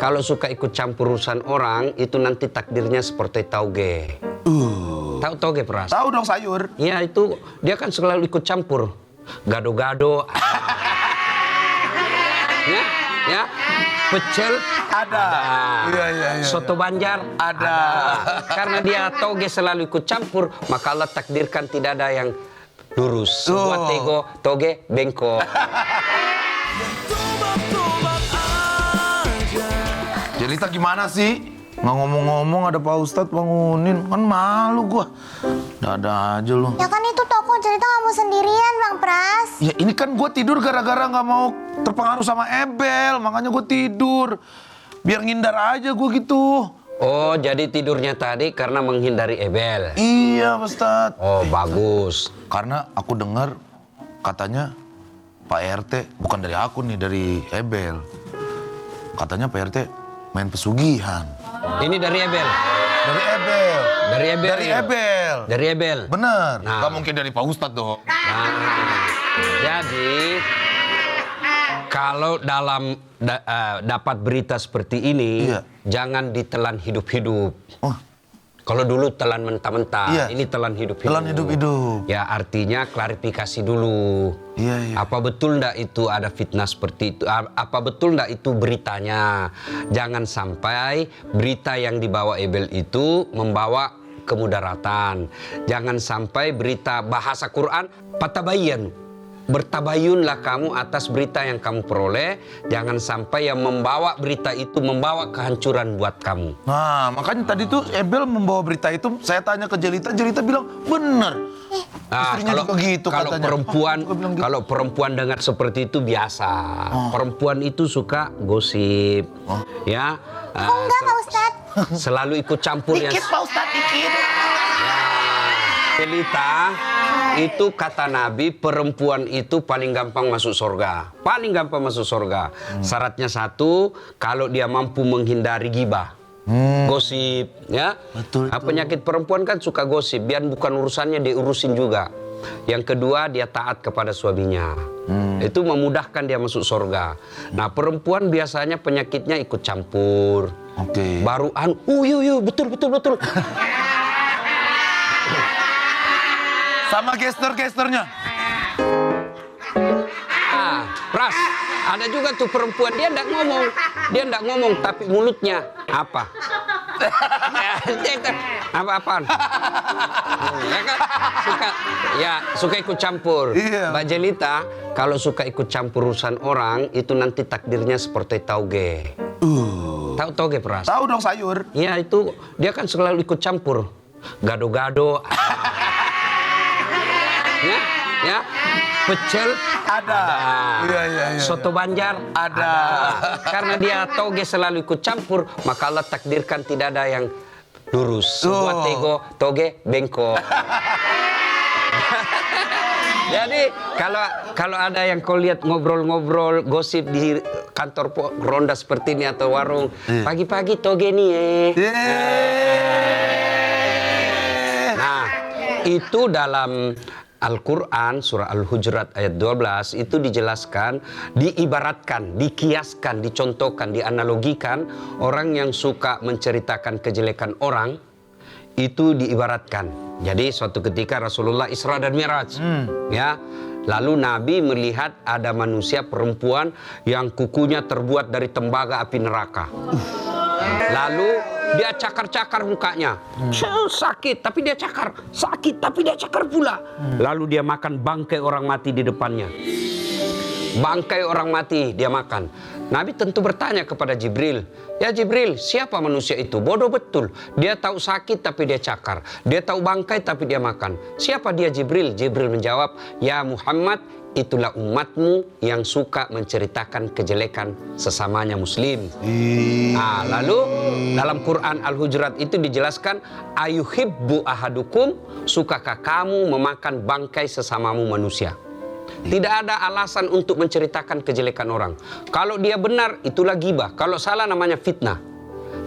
kalau suka ikut campur urusan orang, itu nanti takdirnya seperti tauge. Tahu tauge, Pras? Tahu dong, sayur. Iya, itu dia kan selalu ikut campur. Gado-gado. ya. Pecel Ada. Iya. Soto Banjar Ada. Karena dia toge selalu ikut campur, maka Allah takdirkan tidak ada yang lurus. Buat tego, toge, bengkok. Jelita gimana sih? Nggak ngomong-ngomong ada Pak Ustadz bangunin. Kan malu gua. Ada aja lu. Ya kan itu toko cerita kamu sendirian, Bang Pras. Ya ini kan gue tidur gara-gara nggak mau terpengaruh sama Ebel. Makanya gue tidur. Biar ngindar aja gue gitu. Oh, jadi tidurnya tadi karena menghindari Ebel. Iya, Pak Ustadz. Oh, bagus. Karena aku dengar katanya Pak RT, bukan dari aku nih, dari Ebel. Katanya Pak RT main pesugihan. Ini dari Ebel. Dari Ebel. Dari Ebel. Dari Ebel. Dari Ebel. Bener. Nah. Gak mungkin dari Pak Ustadz dong. Jadi kalau dapat berita seperti ini, Iya. jangan ditelan hidup-hidup. Oh. Kalau dulu telan mentah-mentah, Iya. ini telan hidup-hidup. Telan hidup-hidup. Ya artinya klarifikasi dulu. Iya. Apa betul ndak itu ada fitnah seperti itu? Apa betul ndak itu beritanya? Jangan sampai berita yang dibawa Ebel itu membawa kemudaratan. Jangan sampai berita bahasa Quran patabayyan. Bertabayunlah kamu atas berita yang kamu peroleh. Jangan sampai yang membawa berita itu membawa kehancuran buat kamu. Nah, makanya tadi tuh Ebel membawa berita itu, saya tanya ke Jelita, Jelita bilang, bener. Istrinya juga gitu kalau katanya. perempuan, Gua bilang gitu. kalau perempuan dengar seperti itu biasa. Perempuan itu suka gosip, ya. Enggak, Pak Ustadz. Selalu ikut campur yang. Dikit, Pak Ustadz, dikit. Jelita, itu kata Nabi, perempuan itu paling gampang masuk surga. Paling gampang masuk surga. Syaratnya satu, kalau dia mampu menghindari gibah. Gosip, ya. Betul, Penyakit perempuan kan suka gosip, biar bukan urusannya diurusin juga. Yang kedua, dia taat kepada suaminya. Itu memudahkan dia masuk surga. Nah, perempuan biasanya penyakitnya ikut campur. Oke. Baruan, betul. Sama gestur-gesturnya. Pras, ada juga tuh perempuan, dia enggak ngomong, tapi mulutnya apa? Apa-apaan? Ya kan? Suka ikut campur. Iya. Mbak Jelita, kalau suka ikut campur urusan orang, itu nanti takdirnya seperti tauge. Tahu tauge, Pras? Tahu dong, sayur. Iya, itu dia kan selalu ikut campur. Gado-gado. Ya. Pecel Ada. Iya. Soto Banjar Ada. Karena dia toge selalu ikut campur, maka Allah takdirkan tidak ada yang lurus. Buat tego, toge, bengkok. Jadi kalau ada yang kau lihat ngobrol-ngobrol gosip di kantor ronda seperti ini atau warung, pagi-pagi toge nih. Nah, itu dalam Al-Quran, surah Al-Hujurat ayat 12, itu dijelaskan, diibaratkan, dikiaskan, dicontohkan, dianalogikan, orang yang suka menceritakan kejelekan orang, itu diibaratkan. Jadi suatu ketika Rasulullah Isra dan Mi'raj, ya, lalu Nabi melihat ada manusia perempuan yang kukunya terbuat dari tembaga api neraka. Lalu dia cakar-cakar mukanya. Sakit, tapi dia cakar. Sakit, tapi dia cakar pula. Lalu dia makan bangkai orang mati di depannya. Bangkai orang mati dia makan. Nabi tentu bertanya kepada Jibril. Ya Jibril, siapa manusia itu? Bodoh betul. Dia tahu sakit, tapi dia cakar. Dia tahu bangkai, tapi dia makan. Siapa dia Jibril? Jibril menjawab, ya Muhammad, itulah umatmu yang suka menceritakan kejelekan sesamanya muslim. Nah, lalu dalam Quran Al-Hujurat itu dijelaskan, ayuhibbu ahadukum, sukakah kamu memakan bangkai sesamamu manusia? Tidak ada alasan untuk menceritakan kejelekan orang. Kalau dia benar, itulah gibah. Kalau salah, namanya fitnah.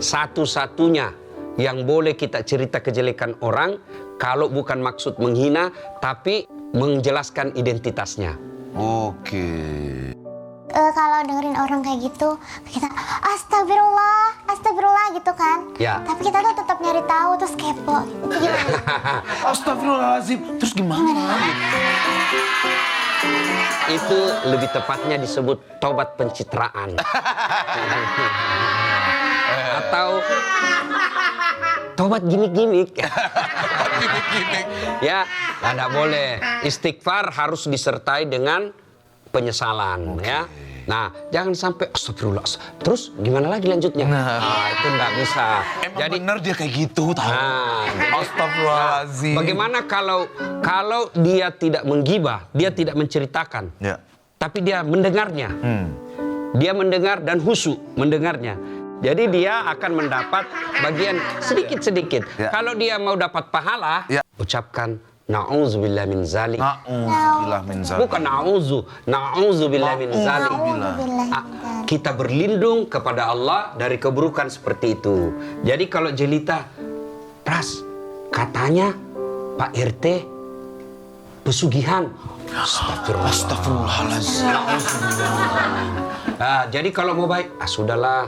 Satu-satunya yang boleh kita cerita kejelekan orang, kalau bukan maksud menghina, tapi menjelaskan identitasnya. Oke. Kalau dengerin orang kayak gitu, kita astagfirullah, Ya. Tapi kita tuh tetap nyari tahu terus kepo. Itu gimana? Astagfirullahaladzim. Terus gimana? Itu lebih tepatnya disebut tobat pencitraan. Atau tobat gimmick-gimmick. Ya, tidak boleh. Istighfar harus disertai dengan penyesalan, ya. Nah, jangan sampai astagfirullah. Terus gimana lagi lanjutnya? Nah, itu nggak bisa. Emang Jadi bener dia kayak gitu, tahu? jadi- Astagfirullahaladzim. bagaimana kalau dia tidak menggibah, dia tidak menceritakan, Ya. tapi dia mendengarnya. Dia mendengar dan khusyuk mendengarnya. Jadi dia akan mendapat bagian sedikit-sedikit. Ya. Kalau dia mau dapat pahala, Ya. ucapkan na'udzubillah min zalik. Na'udzubillah min zalik. Bukan na'udzubillah min zalik. Alhamdulillah. Kita berlindung kepada Allah dari keburukan seperti itu. Jadi kalau jelita, Pras, katanya Pak RT pesugihan. Astagfirullahaladzim. Nah, jadi kalau mau baik, sudahlah.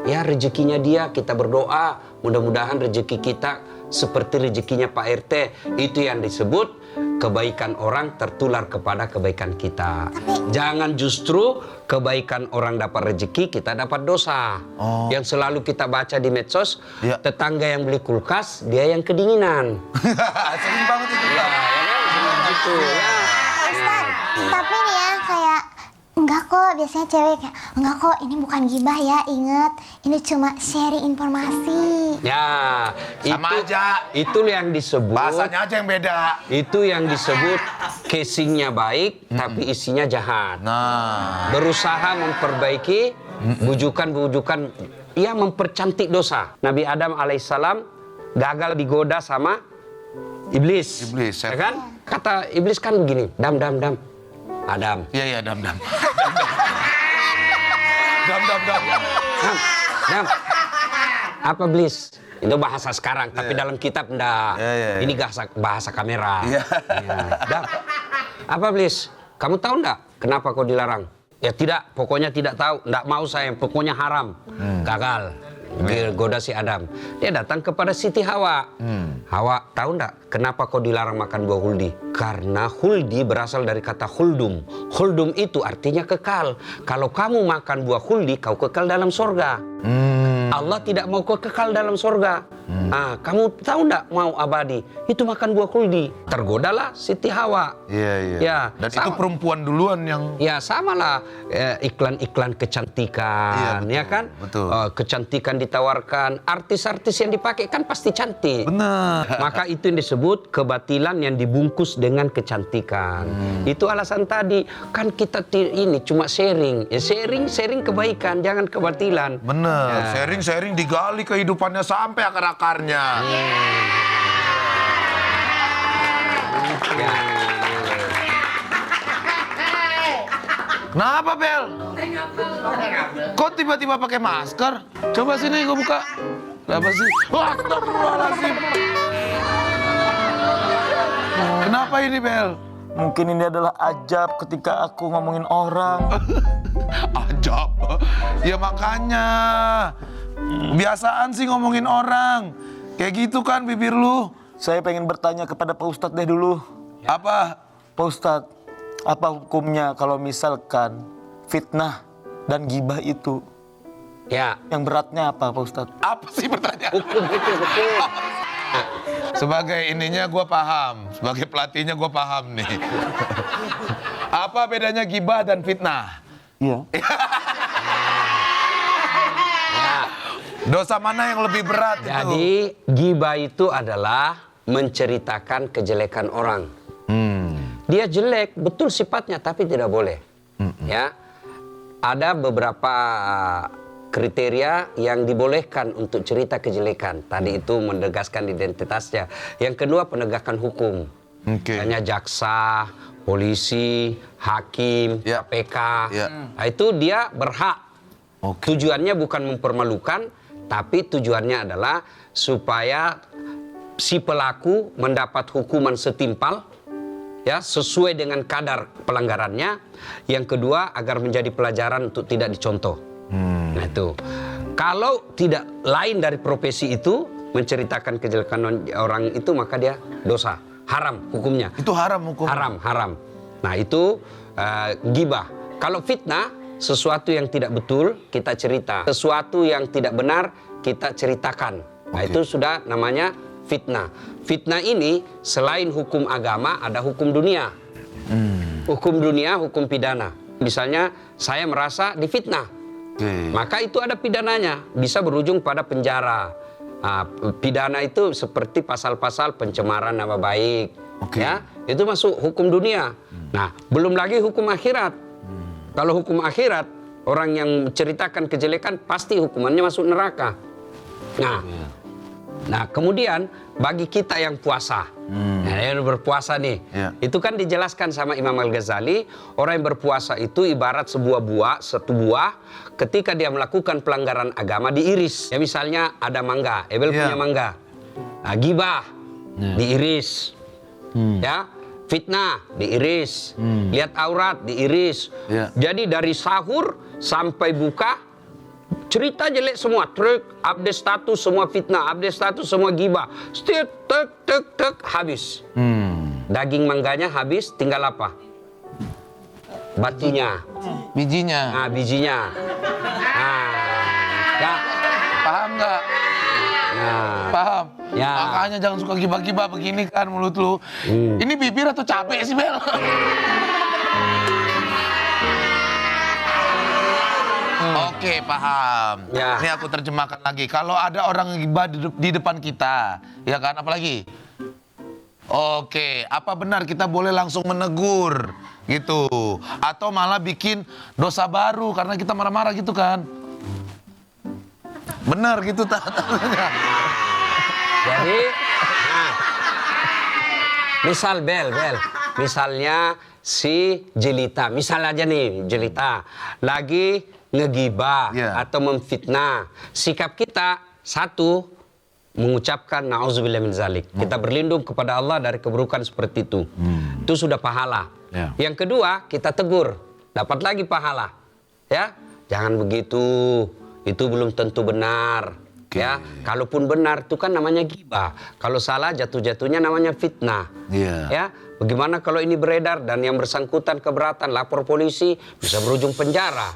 Ya rezekinya dia, kita berdoa. Mudah-mudahan rezeki kita seperti rezekinya Pak RT. Itu yang disebut kebaikan orang tertular kepada kebaikan kita. Jangan justru kebaikan orang dapat rezeki, kita dapat dosa. Yang selalu kita baca di medsos, Ya. tetangga yang beli kulkas, dia yang kedinginan. Sering banget itu. Ya kan? Gitu ya. Ustaz, tapi nih ya kayak enggak kok, biasanya cewek kayak enggak kok, ini bukan gibah ya, inget ini cuma sharing informasi. Ya, Sama aja. Itu yang disebut. Bahasanya aja yang beda. Itu yang disebut casingnya baik, tapi isinya jahat. Nah. Berusaha memperbaiki bujukan-bujukan, ya mempercantik dosa. Nabi Adam alaihissalam gagal digoda sama iblis. Iblis, ya kan? Kata iblis kan begini, dam. Adam. Iya, dam. Dam. Dam. Apa iblis? Itu bahasa sekarang, tapi dalam kitab enggak. Iya. Ini bahasa kamera. Iya. Ya. Dam. Apa iblis? Kamu tahu enggak kenapa kau dilarang? Ya tidak, pokoknya tidak tahu. Enggak mau saya, pokoknya haram. Gagal. Goda si Adam. Dia datang kepada Siti Hawa. Hawa, tahu enggak kenapa kau dilarang makan buah huldi? Karena huldi berasal dari kata huldum. Huldum itu artinya kekal. Kalau kamu makan buah huldi, kau kekal dalam sorga. Allah tidak mau kau kekal dalam sorga. Kamu tahu enggak mau abadi? Itu makan buah huldi. Tergodalah Siti Hawa. Iya. Ya, Dan itu sama. perempuan duluan yang Ya samalah iklan-iklan kecantikan, Iya, betul, ya kan? betul. Kecantikan ditawarkan, artis-artis yang dipakai kan pasti cantik. benar. Maka itu yang disebut kebatilan yang dibungkus dengan kecantikan. Itu alasan tadi, kan kita ini cuma sharing. Ya sharing kebaikan, jangan kebatilan. Bener. Ya. Sharing digali kehidupannya sampai akar-akarnya. Ya. Kenapa, Bel? Kok tiba-tiba pakai masker? Coba sini gue buka. Kenapa sih? Astagfirullahaladzim. Kenapa ini, Bel? Mungkin ini adalah ajab ketika aku ngomongin orang. Ajab. Ya makanya. Biasaan sih ngomongin orang. Kayak gitu kan bibir lu. Saya pengen bertanya kepada Pak Ustadz deh dulu. Apa? Pak Ustadz, apa hukumnya kalau misalkan fitnah dan gibah itu? Ya, Yang beratnya apa, Pak Ustadz? Apa sih pertanyaan? hukum. Sebagai ininya gue paham. Sebagai pelatihnya gue paham nih. Apa bedanya gibah dan fitnah? Iya. Dosa mana yang lebih berat itu? Jadi gibah itu adalah menceritakan kejelekan orang. Dia jelek, betul sifatnya, tapi tidak boleh. Ya, ada beberapa kriteria yang dibolehkan untuk cerita kejelekan. Tadi itu menegaskan identitasnya. Yang kedua, penegakan hukum. Oke. Hanya jaksa, polisi, hakim, Ya. KPK. Ya. Nah, itu dia berhak. Oke. Tujuannya bukan mempermalukan, tapi tujuannya adalah supaya si pelaku mendapat hukuman setimpal, ya, sesuai dengan kadar pelanggarannya. Yang kedua, agar menjadi pelajaran untuk tidak dicontoh. Nah itu. Kalau tidak lain dari profesi itu, menceritakan kejelekan orang itu, maka dia dosa. Haram hukumnya. Itu haram hukum. Haram. Nah itu gibah. Kalau fitnah, sesuatu yang tidak betul kita cerita. Sesuatu yang tidak benar kita ceritakan. Nah itu sudah namanya fitnah. Fitnah ini selain hukum agama ada hukum dunia. Hukum dunia, hukum pidana. Misalnya saya merasa difitnah. Maka itu ada pidananya, bisa berujung pada penjara. Pidana itu seperti pasal-pasal pencemaran nama baik, ya itu masuk hukum dunia. Nah belum lagi hukum akhirat. Kalau hukum akhirat, orang yang menceritakan kejelekan pasti hukumannya masuk neraka. Nah kemudian bagi kita yang puasa, yang berpuasa nih, itu kan dijelaskan sama Imam Al-Ghazali, orang yang berpuasa itu ibarat satu buah, ketika dia melakukan pelanggaran agama diiris. Ya misalnya ada mangga, Ebel punya mangga, gibah diiris, ya fitnah diiris, lihat aurat diiris. Jadi dari sahur sampai buka cerita jelek semua, update status semua fitnah, update status semua gibah, tek habis. Daging mangganya habis, tinggal apa? Batunya, Bijinya. bijinya. Paham nggak? Paham. Ya. Makanya jangan suka gibah-gibah begini kan mulut lu. Ini bibir atau capek sih, Bel? Oke, paham. Ya. Ini aku terjemahkan lagi. Kalau ada orang yang gibah di depan kita, ya kan? Apalagi? Oke, apa benar kita boleh langsung menegur gitu? Atau malah bikin dosa baru karena kita marah-marah gitu kan? Benar gitu tanya. Jadi, misal Bel, misalnya si Jelita, misal aja nih Jelita lagi ngegibah atau memfitnah, sikap kita satu mengucapkan na'udzubillah min zalik. Kita berlindung kepada Allah dari keburukan seperti itu. Itu sudah pahala. Yang kedua, kita tegur, dapat lagi pahala. Ya, jangan begitu. Itu belum tentu benar. Ya, kalaupun benar itu kan namanya gibah. Kalau salah jatuh-jatuhnya namanya fitnah. Ya, bagaimana kalau ini beredar dan yang bersangkutan keberatan lapor polisi, bisa berujung penjara.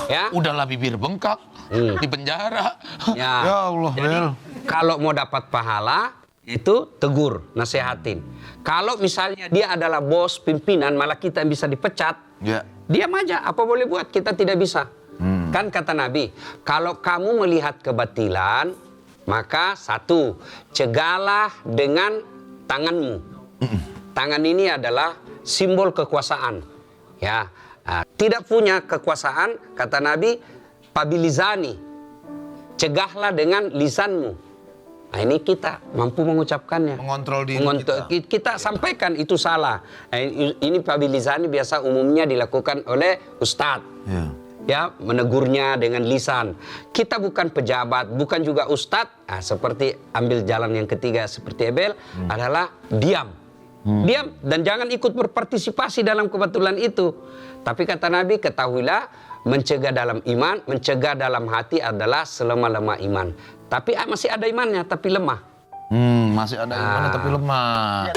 Ya, Udahlah bibir bengkak di penjara. Ya Allah, jadi, kalau mau dapat pahala itu tegur, nasihatin. Kalau misalnya dia adalah bos, pimpinan, malah kita bisa dipecat, diam aja, apa boleh buat, kita tidak bisa. Kan kata Nabi, kalau kamu melihat kebatilan, maka satu, cegahlah dengan tanganmu. Tangan ini adalah simbol kekuasaan. Ya, tidak punya kekuasaan, kata Nabi, pabilizani, cegahlah dengan lisanmu. Nah ini kita mampu mengucapkannya. Mengontrol diri kita sampaikan itu salah. Nah, ini pabilizani biasa umumnya dilakukan oleh ustadz. Ya, menegurnya dengan lisan. Kita bukan pejabat, bukan juga ustadz. Nah, seperti ambil jalan yang ketiga seperti Ebel adalah diam. Diam dan jangan ikut berpartisipasi dalam kebetulan itu. Tapi kata Nabi, ketahuilah mencegah dalam iman, mencegah dalam hati adalah selemah-lemah iman. Tapi masih ada imannya tapi lemah. Masih ada imannya tapi lemah.